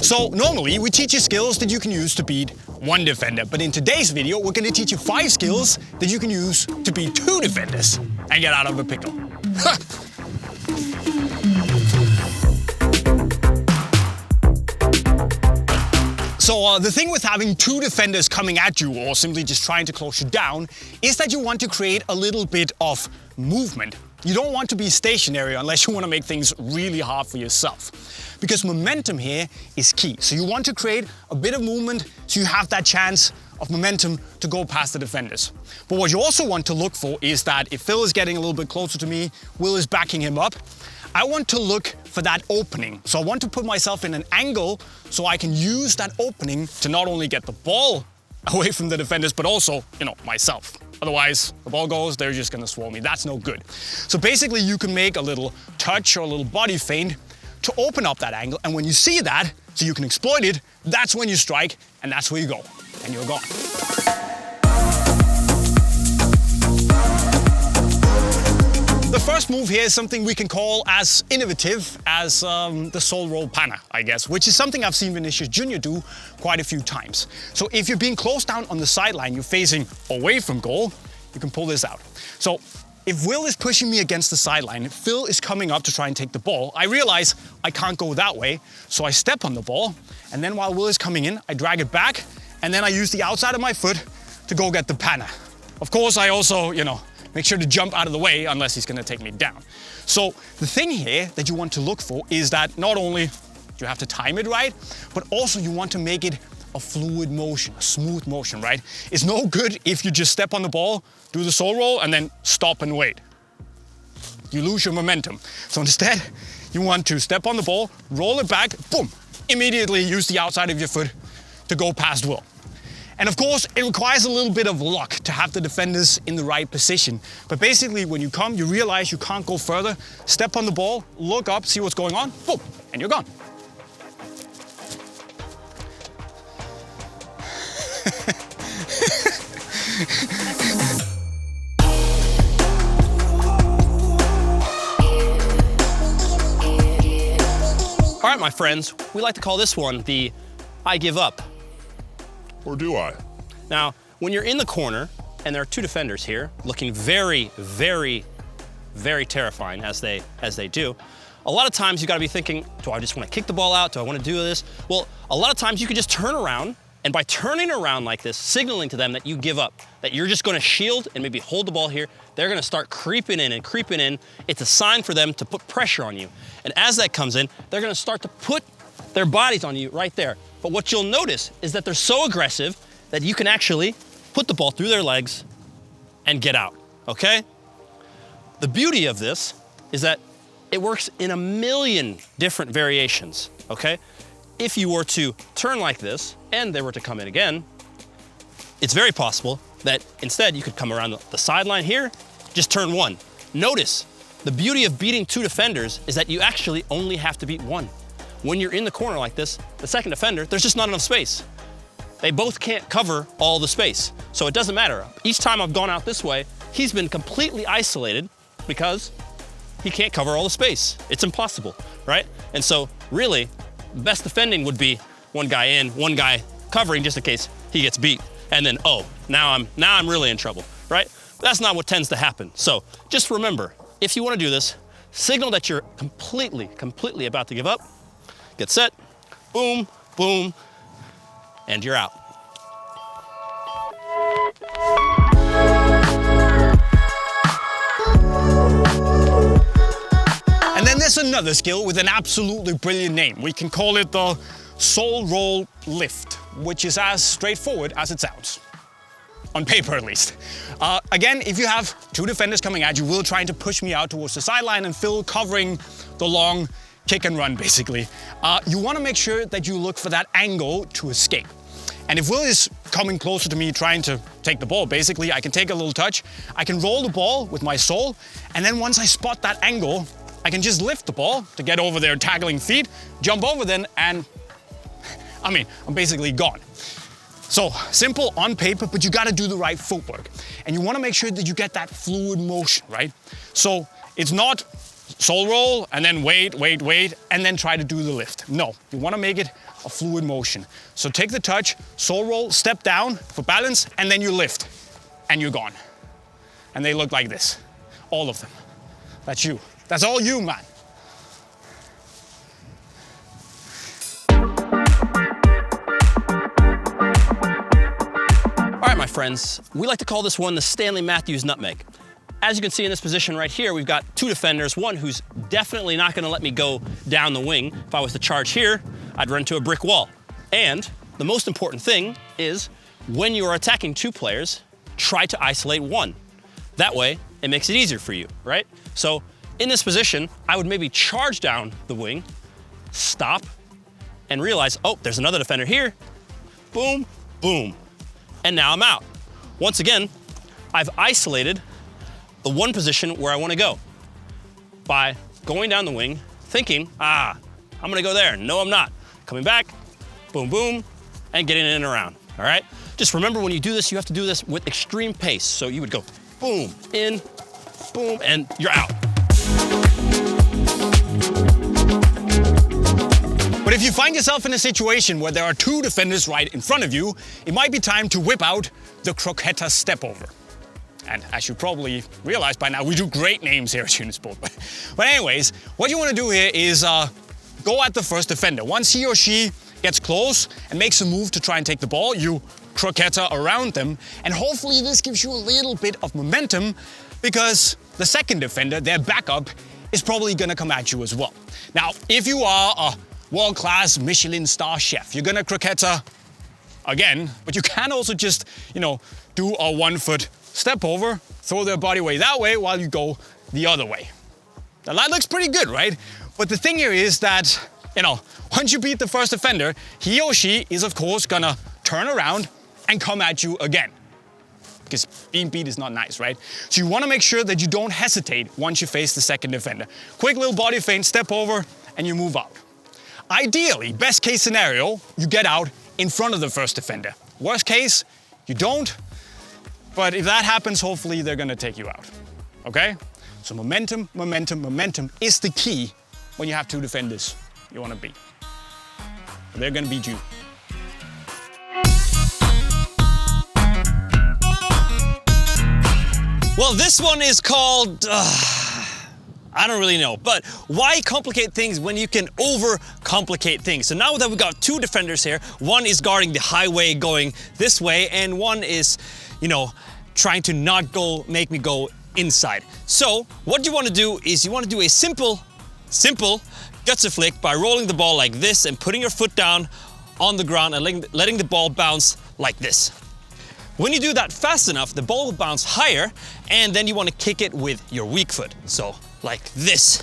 So normally we teach you skills that you can use to beat one defender, but in today's video we're going to teach you 5 skills that you can use to beat 2 defenders and get out of a pickle. So the thing with having 2 defenders coming at you or simply just trying to close you down is that you want to create a little bit of movement. You don't want to be stationary unless you want to make things really hard for yourself. Because momentum here is key. So you want to create a bit of movement so you have that chance of momentum to go past the defenders. But what you also want to look for is that if Phil is getting a little bit closer to me, Will is backing him up, I want to look for that opening. So I want to put myself in an angle so I can use that opening to not only get the ball away from the defenders, but also, myself. Otherwise, the ball goes, they're just gonna swarm me. That's no good. So basically you can make a little touch or a little body feint to open up that angle. And when you see that, so you can exploit it, that's when you strike and that's where you go. And you're gone. The first move here is something we can call as innovative as the soul roll Panna, I guess, which is something I've seen Vinicius Jr. do quite a few times. So if you're being closed down on the sideline, you're facing away from goal, you can pull this out. So if Will is pushing me against the sideline, Phil is coming up to try and take the ball, I realize I can't go that way, so I step on the ball, and then while Will is coming in, I drag it back, and then I use the outside of my foot to go get the Panna. Of course, I also, make sure to jump out of the way unless he's gonna take me down. So the thing here that you want to look for is that not only do you have to time it right, but also you want to make it a fluid motion, a smooth motion, right? It's no good if you just step on the ball, do the soul roll, and then stop and wait. You lose your momentum. So instead, you want to step on the ball, roll it back, boom, immediately use the outside of your foot to go past Will. And of course, it requires a little bit of luck to have the defenders in the right position. But basically, when you come, you realize you can't go further, step on the ball, look up, see what's going on, boom, and you're gone. All right, my friends, we like to call this one the I give up. Or do I? Now, when you're in the corner, and there are 2 defenders here, looking very, very, very terrifying as they do, a lot of times you gotta be thinking, do I just wanna kick the ball out? Do I wanna do this? Well, a lot of times you can just turn around, and by turning around like this, signaling to them that you give up, that you're just gonna shield and maybe hold the ball here, they're gonna start creeping in and creeping in. It's a sign for them to put pressure on you. And as that comes in, they're gonna start to put their bodies on you right there. But what you'll notice is that they're so aggressive that you can actually put the ball through their legs and get out, okay? The beauty of this is that it works in a million different variations, okay? If you were to turn like this and they were to come in again, it's very possible that instead you could come around the sideline here, just turn 1. Notice, the beauty of beating 2 defenders is that you actually only have to beat 1. When you're in the corner like this, the second defender, there's just not enough space. They both can't cover all the space. So it doesn't matter. Each time I've gone out this way, he's been completely isolated because he can't cover all the space. It's impossible, right? And so really, best defending would be 1 guy in, 1 guy covering just in case he gets beat. And then, now I'm really in trouble, right? But that's not what tends to happen. So just remember, if you wanna do this, signal that you're completely about to give up, get set, boom, boom, and you're out. And then there's another skill with an absolutely brilliant name. We can call it the soul roll lift, which is as straightforward as it sounds. On paper, at least. Again, if you have 2 defenders coming at you, Will trying to push me out towards the sideline and Phil covering the long kick and run, basically. You want to make sure that you look for that angle to escape. And if Will is coming closer to me trying to take the ball, basically, I can take a little touch, I can roll the ball with my soul, and then once I spot that angle, I can just lift the ball to get over their tackling feet, jump over them, and I'm basically gone. So simple on paper, but you gotta do the right footwork. And you wanna make sure that you get that fluid motion, right? So it's not soul roll and then wait, and then try to do the lift. No, you wanna make it a fluid motion. So take the touch, soul roll, step down for balance, and then you lift, and you're gone. And they look like this, all of them. That's you. That's all you, man. All right, my friends, we like to call this one the Stanley Matthews nutmeg. As you can see in this position right here, we've got two defenders, one who's definitely not gonna let me go down the wing. If I was to charge here, I'd run into a brick wall. And the most important thing is when you are attacking two players, try to isolate one. That way, it makes it easier for you, right? So in this position, I would maybe charge down the wing, stop, and realize, oh, there's another defender here. Boom, boom. And now I'm out. Once again, I've isolated the one position where I want to go by going down the wing, thinking, I'm gonna go there. No, I'm not. Coming back, boom, boom, and getting in and around, all right? Just remember when you do this, you have to do this with extreme pace. So you would go boom, in, boom, and you're out. But if you find yourself in a situation where there are two defenders right in front of you, it might be time to whip out the Croqueta Stepover. And as you probably realized by now, we do great names here at Unisport. But anyways, what you want to do here is go at the first defender. Once he or she gets close and makes a move to try and take the ball, you croqueta around them. And hopefully this gives you a little bit of momentum because the second defender, their backup, is probably going to come at you as well. Now, if you are a world-class Michelin star chef, you're going to croqueta again, but you can also just, do a 1 foot step over, throw their body weight that way while you go the other way. Now that looks pretty good, right? But the thing here is that, once you beat the first defender, he or she is of course gonna turn around and come at you again. Because being beat is not nice, right? So you wanna make sure that you don't hesitate once you face the second defender. Quick little body feint, step over, and you move out. Ideally, best case scenario, you get out in front of the first defender. Worst case, you don't. But if that happens, hopefully they're gonna take you out, okay? So momentum, momentum, momentum is the key when you have two defenders you wanna beat. They're gonna beat you. Well, this one is called, I don't really know, but why complicate things when you can overcomplicate things? So now that we've got two defenders here, one is guarding the highway going this way, and one is, trying to not make me go inside. So what you want to do is you want to do a simple guts flick by rolling the ball like this and putting your foot down on the ground and letting the ball bounce like this. When you do that fast enough, the ball will bounce higher, and then you want to kick it with your weak foot. So like this,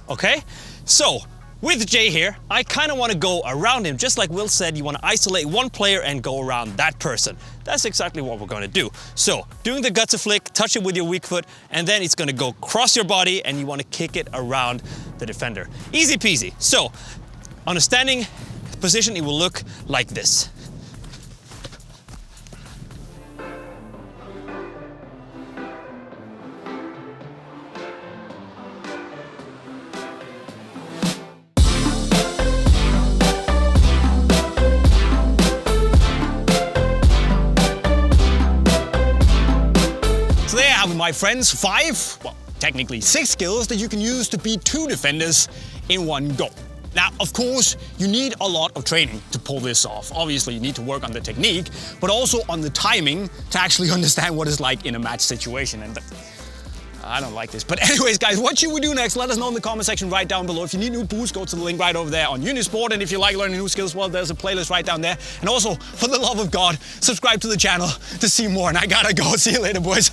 okay? So with Jay here, I kind of want to go around him. Just like Will said, you want to isolate one player and go around that person. That's exactly what we're going to do. So doing the guts flick, touch it with your weak foot, and then it's going to go across your body and you want to kick it around the defender. Easy peasy. So on a standing position, it will look like this. My friends, 6 skills that you can use to beat two defenders in one go. Now, of course, you need a lot of training to pull this off. Obviously, you need to work on the technique, but also on the timing to actually understand what it's like in a match situation. And I don't like this. But anyways, guys, what should we do next? Let us know in the comment section right down below. If you need new boosts, go to the link right over there on Unisport. And if you like learning new skills, well, there's a playlist right down there. And also, for the love of God, subscribe to the channel to see more. And I gotta go. See you later, boys.